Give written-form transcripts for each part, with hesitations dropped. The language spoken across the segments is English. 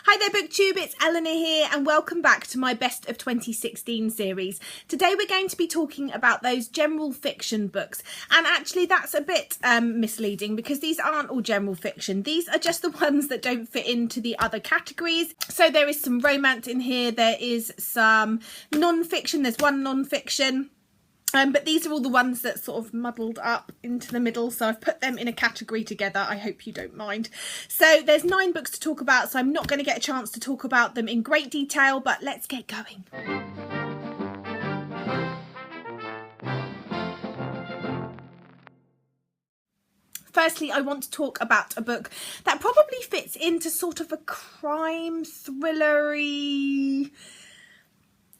Hi there BookTube, it's Eleanor here and welcome back to my Best of 2016 series. Today we're going to be talking about those general fiction books, and actually that's a bit misleading because these aren't all general fiction. These are just the ones that don't fit into the other categories. So there is some romance in here, there is some non-fiction, there's one non-fiction. But these are all the ones that sort of muddled up into the middle, so I've put them in a category together. I hope you don't mind. So there's 9 books to talk about, so I'm not going to get a chance to talk about them in great detail, but let's get going. Firstly, I want to talk about a book that probably fits into sort of a crime thriller-y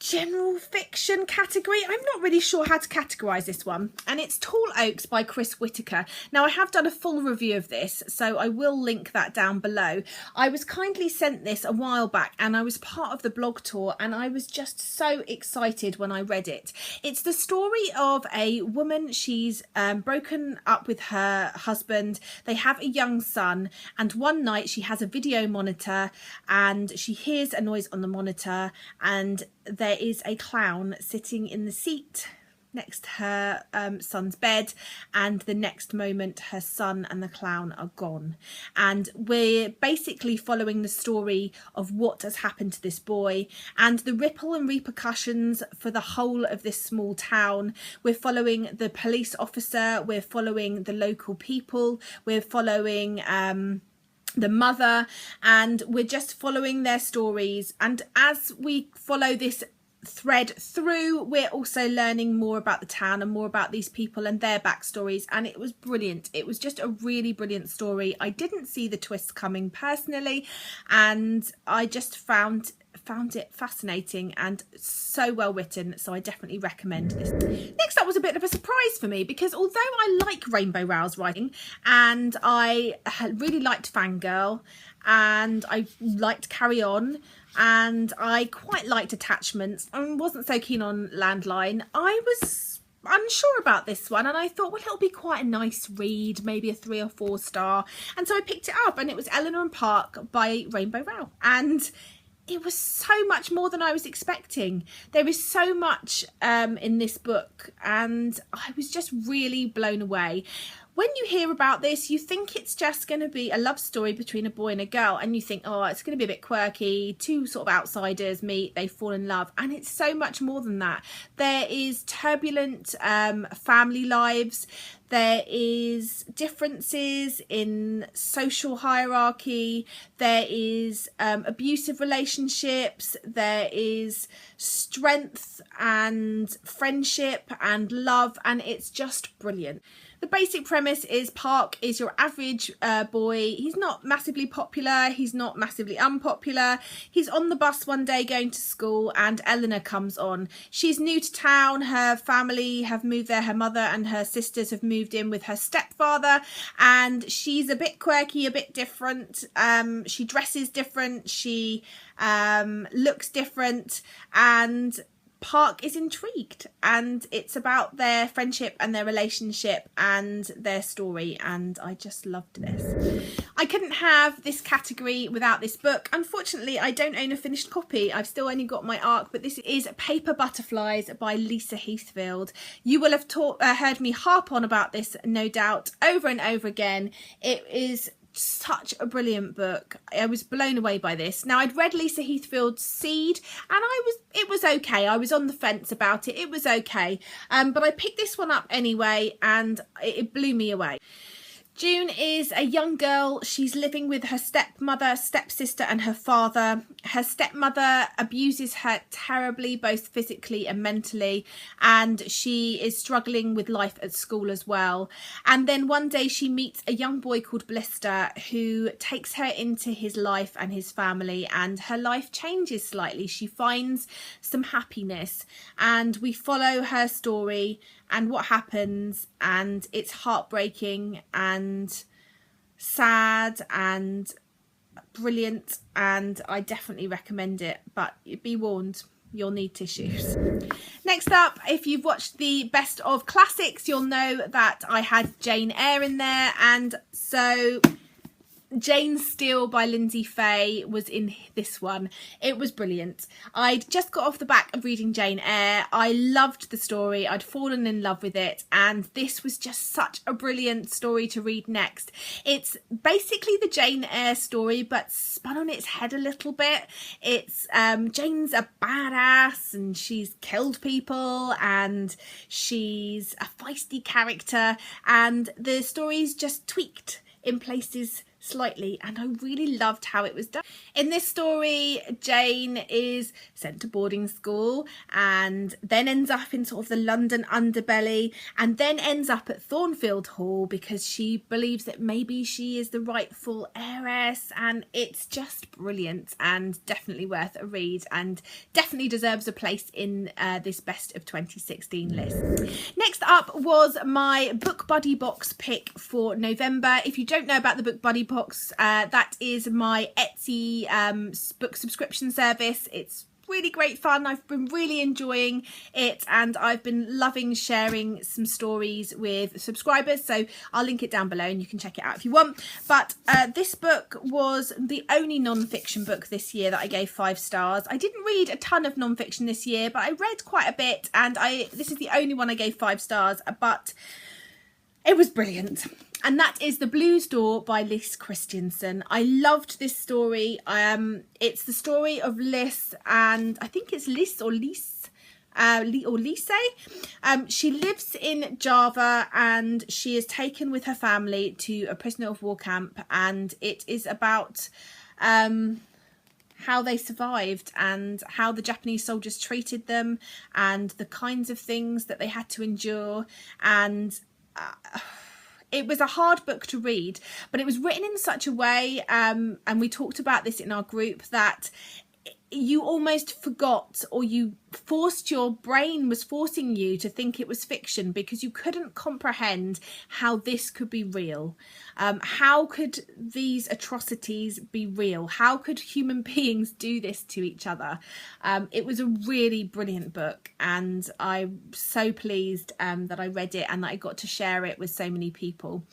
general fiction category. I'm not really sure how to categorise this one, and it's Tall Oaks by Chris Whitaker. Now I have done a full review of this, so I will link that down below. I was kindly sent this a while back and I was part of the blog tour and I was just so excited when I read it. It's the story of a woman. She's broken up with her husband, they have a young son, and one night she has a video monitor and she hears a noise on the monitor, and there is a clown sitting in the seat next to her son's bed, and the next moment her son and the clown are gone. And we're basically following the story of what has happened to this boy and the ripple and repercussions for the whole of this small town. We're following the police officer, we're following the local people, we're following the mother, and we're just following their stories. And as we follow this thread through, we're also learning more about the town and more about these people and their backstories, and it was brilliant. It was just a really brilliant story. I didn't see the twists coming personally, and I just found it fascinating and so well written, so I definitely recommend this. Next up was a bit of a surprise for me, because although I like Rainbow Rowell's writing and I really liked Fangirl and I liked Carry On and I quite liked Attachments and wasn't so keen on Landline, I was unsure about this one, and I thought, well, it'll be quite a nice read, maybe a 3 or 4 star, and so I picked it up, and it was Eleanor and Park by Rainbow Rowell, and it was so much more than I was expecting. There is so much in this book, and I was just really blown away. When you hear about this, you think it's just going to be a love story between a boy and a girl, and you think, oh, it's going to be a bit quirky, 2 sort of outsiders meet, they fall in love, and it's so much more than that. There is turbulent family lives, there is differences in social hierarchy, there is abusive relationships, there is strength and friendship and love, and it's just brilliant. The basic premise is Park is your average boy. He's not massively popular, he's not massively unpopular. He's on the bus one day going to school, and Eleanor comes on. She's new to town, her family have moved there, her mother and her sisters have moved in with her stepfather, and she's a bit quirky, a bit different. She dresses different, she looks different, and Park is intrigued, and it's about their friendship and their relationship and their story, and I just loved this. I couldn't have this category without this book. Unfortunately, I don't own a finished copy. I've still only got my ARC, but this is Paper Butterflies by Lisa Heathfield. You will have heard me harp on about this, no doubt, over and over again. It is such a brilliant book. I was blown away by this. Now, I'd read Lisa Heathfield's Seed, and it was okay. I was on the fence about it. It was okay. But I picked this one up anyway, and it blew me away. June is a young girl. She's living with her stepmother, stepsister and her father. Her stepmother abuses her terribly, both physically and mentally, and she is struggling with life at school as well. And then one day she meets a young boy called Blister who takes her into his life and his family, and her life changes slightly. She finds some happiness, and we follow her story and what happens, and it's heartbreaking and sad and brilliant, and I definitely recommend it, but be warned, you'll need tissues. Next up, if you've watched the best of classics, you'll know that I had Jane Eyre in there, and so Jane Steele by Lindsay Fay was in this one. It was brilliant. I'd just got off the back of reading Jane Eyre. I loved the story. I'd fallen in love with it, and this was just such a brilliant story to read next. It's basically the Jane Eyre story, but spun on its head a little bit. It's Jane's a badass, and she's killed people, and she's a feisty character, and the story's just tweaked in places slightly, and I really loved how it was done. In this story, Jane is sent to boarding school and then ends up in sort of the London underbelly, and then ends up at Thornfield Hall because she believes that maybe she is the rightful heiress, and it's just brilliant and definitely worth a read, and definitely deserves a place in this best of 2016 list. Next up was my Book Buddy box pick for November. If you don't know about the Book Buddy box, that is my Etsy book subscription service. It's really great fun. I've been really enjoying it, and I've been loving sharing some stories with subscribers, so I'll link it down below and you can check it out if you want. But this book was the only non-fiction book this year that I gave 5 stars. I didn't read a ton of non-fiction this year, but I read quite a bit, and this is the only one I gave 5 stars, but it was brilliant. And that is The Blues Door by Liz Christensen. I loved this story. It's the story of Liz, and I think it's Liz or Lise. She lives in Java, and she is taken with her family to a prisoner of war camp, and it is about how they survived and how the Japanese soldiers treated them and the kinds of things that they had to endure. And it was a hard book to read, but it was written in such a way, and we talked about this in our group, that you almost forgot, or your brain was forcing you to think it was fiction because you couldn't comprehend how this could be real. How could these atrocities be real? How could human beings do this to each other? It was a really brilliant book, and I'm so pleased that I read it and that I got to share it with so many people.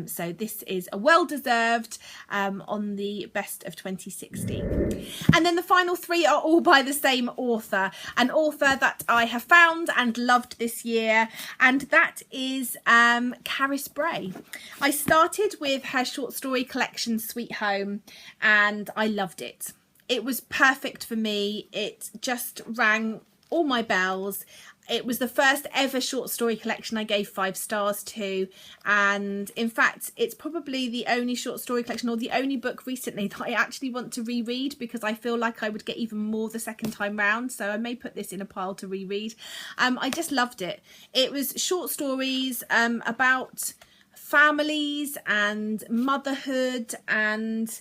So this is a well-deserved on the best of 2016. And then the final 3 are all by the same author, an author that I have found and loved this year, and that is Cara Spray. I started with her short story collection Sweet Home, and I loved it. It was perfect for me. It just rang all my bells. It was the first ever short story collection I gave 5 stars to, and in fact it's probably the only short story collection, or the only book recently, that I actually want to reread, because I feel like I would get even more the second time round, so I may put this in a pile to reread. I just loved it. It was short stories about families and motherhood, and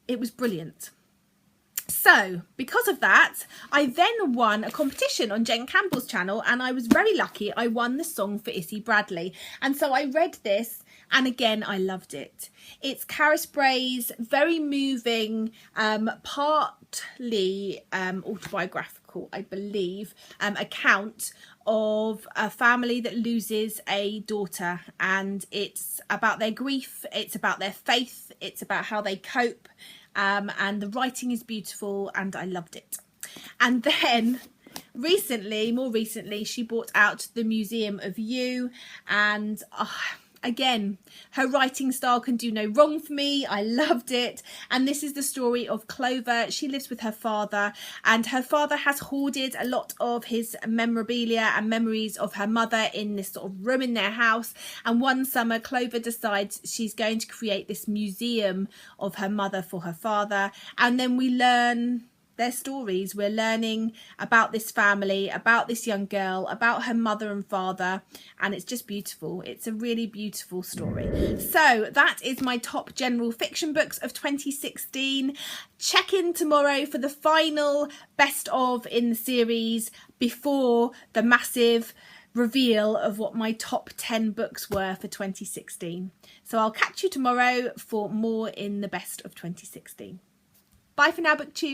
it was brilliant. So because of that, I then won a competition on Jen Campbell's channel, and I was very lucky. I won the Song for Issy Bradley, and so I read this, and again I loved it. It's Cara Spray's very moving, partly autobiographical, I believe, account of a family that loses a daughter, and it's about their grief, it's about their faith, it's about how they cope. And the writing is beautiful, and I loved it. And then more recently, she brought out The Museum of You, and again, her writing style can do no wrong for me. I loved it. And this is the story of Clover. She lives with her father, and her father has hoarded a lot of his memorabilia and memories of her mother in this sort of room in their house. And one summer, Clover decides she's going to create this museum of her mother for her father. And then we learn their stories. We're learning about this family, about this young girl, about her mother and father, and it's just beautiful. It's a really beautiful story. So that is my top general fiction books of 2016. Check in tomorrow for the final best of in the series before the massive reveal of what my top 10 books were for 2016. So I'll catch you tomorrow for more in the best of 2016. Bye for now, BookTube.